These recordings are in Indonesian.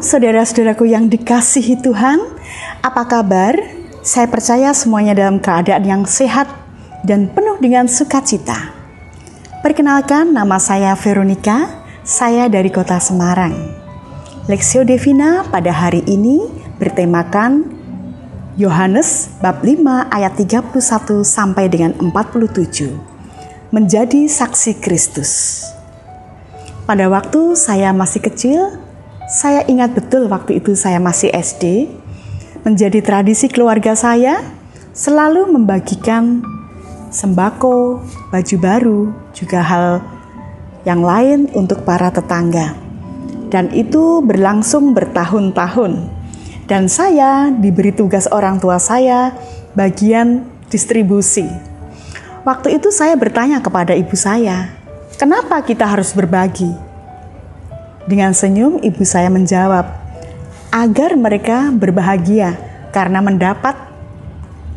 Shalom, saudara-saudaraku yang dikasihi Tuhan. Apa kabar? Saya percaya semuanya dalam keadaan yang sehat dan penuh dengan sukacita. Perkenalkan, nama saya Veronica. Saya dari kota Semarang. Lexio Divina pada hari ini bertemakan Yohanes bab 5 ayat 31 sampai dengan 47. Menjadi saksi Kristus. Pada waktu saya masih kecil, saya ingat betul waktu itu saya masih SD, menjadi tradisi keluarga saya selalu membagikan sembako, baju baru, juga hal yang lain untuk para tetangga. Dan itu berlangsung bertahun-tahun. Dan saya diberi tugas orang tua saya bagian distribusi. Waktu itu saya bertanya kepada ibu saya, kenapa kita harus berbagi? Dengan senyum ibu saya menjawab, agar mereka berbahagia karena mendapat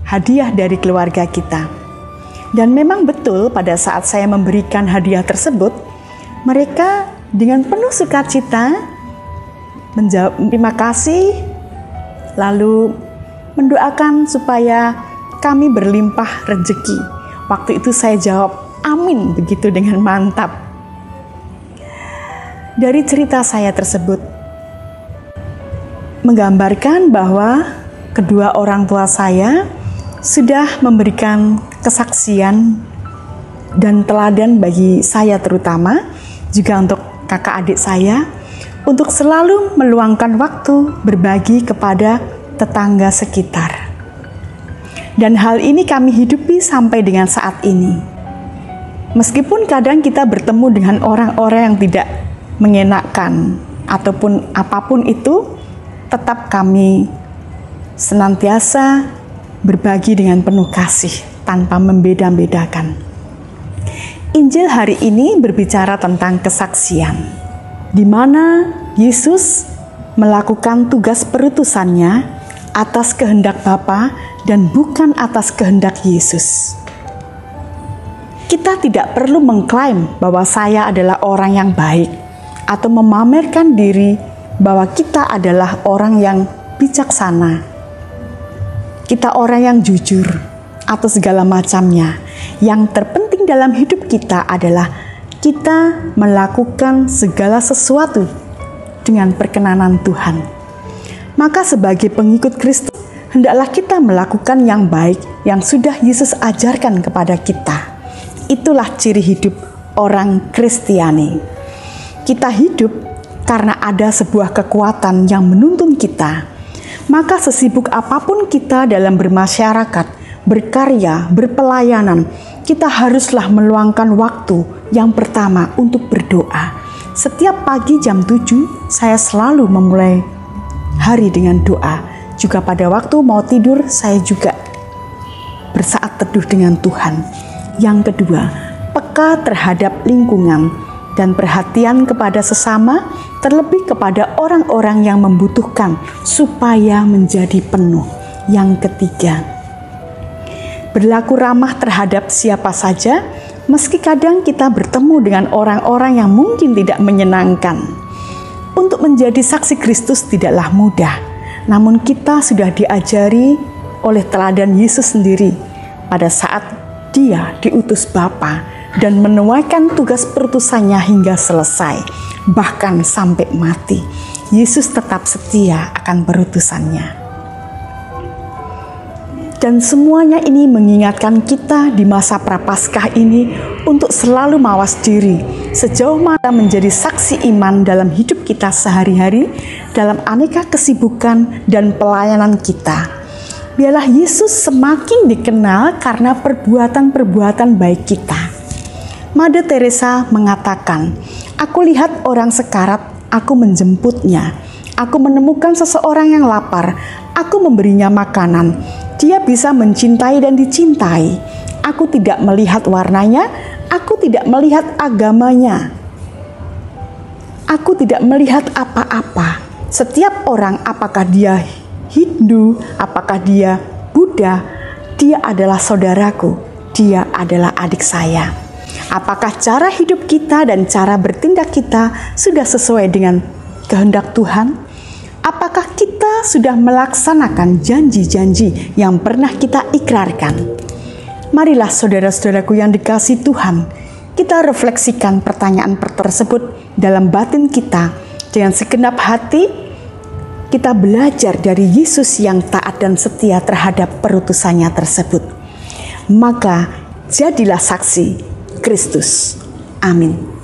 hadiah dari keluarga kita. Dan memang betul pada saat saya memberikan hadiah tersebut, mereka dengan penuh sukacita menjawab terima kasih, lalu mendoakan supaya kami berlimpah rezeki. Waktu itu saya jawab, amin, begitu dengan mantap. Dari cerita saya tersebut menggambarkan bahwa kedua orang tua saya sudah memberikan kesaksian dan teladan bagi saya terutama, juga untuk kakak adik saya, untuk selalu meluangkan waktu berbagi kepada tetangga sekitar. Dan hal ini kami hidupi sampai dengan saat ini. Meskipun kadang kita bertemu dengan orang-orang yang tidak mengenakan ataupun apapun itu, tetap kami senantiasa berbagi dengan penuh kasih tanpa membeda-bedakan. Injil hari ini berbicara tentang kesaksian, di mana Yesus melakukan tugas perutusannya atas kehendak Bapa dan bukan atas kehendak Yesus. Kita tidak perlu mengklaim bahwa saya adalah orang yang baik atau memamerkan diri bahwa kita adalah orang yang bijaksana. Kita orang yang jujur atau segala macamnya. Yang terpenting dalam hidup kita adalah kita melakukan segala sesuatu dengan perkenanan Tuhan. Maka sebagai pengikut Kristus, hendaklah kita melakukan yang baik yang sudah Yesus ajarkan kepada kita. Itulah ciri hidup orang Kristiani. Kita hidup karena ada sebuah kekuatan yang menuntun kita. Maka sesibuk apapun kita dalam bermasyarakat, berkarya, berpelayanan, kita haruslah meluangkan waktu yang pertama untuk berdoa. Setiap pagi jam 7, saya selalu memulai hari dengan doa. Juga pada waktu mau tidur, saya juga bersaat teduh dengan Tuhan. Yang kedua, peka terhadap lingkungan dan perhatian kepada sesama, terlebih kepada orang-orang yang membutuhkan supaya menjadi penuh. Yang ketiga, berlaku ramah terhadap siapa saja, meski kadang kita bertemu dengan orang-orang yang mungkin tidak menyenangkan. Untuk menjadi saksi Kristus tidaklah mudah, namun kita sudah diajari oleh teladan Yesus sendiri pada saat Dia diutus Bapa dan menuaikan tugas perutusannya hingga selesai, bahkan sampai mati. Yesus tetap setia akan perutusannya. Dan semuanya ini mengingatkan kita di masa Prapaskah ini untuk selalu mawas diri, sejauh mana menjadi saksi iman dalam hidup kita sehari-hari, dalam aneka kesibukan dan pelayanan kita. Biarlah Yesus semakin dikenal karena perbuatan-perbuatan baik kita. Mother Teresa mengatakan, aku lihat orang sekarat, aku menjemputnya. Aku menemukan seseorang yang lapar, aku memberinya makanan. Dia bisa mencintai dan dicintai. Aku tidak melihat warnanya, aku tidak melihat agamanya. Aku tidak melihat apa-apa. Setiap orang, apakah dia Hindu, apakah dia Buddha, dia adalah saudaraku, dia adalah adik saya. Apakah cara hidup kita dan cara bertindak kita sudah sesuai dengan kehendak Tuhan? apakah kita sudah melaksanakan janji-janji yang pernah kita ikrarkan? Marilah saudara-saudaraku yang dikasihi Tuhan, kita refleksikan pertanyaan tersebut dalam batin kita. Dengan segenap hati, kita belajar dari Yesus yang taat dan setia terhadap perutusannya tersebut. Maka jadilah saksi Kristus. Amin.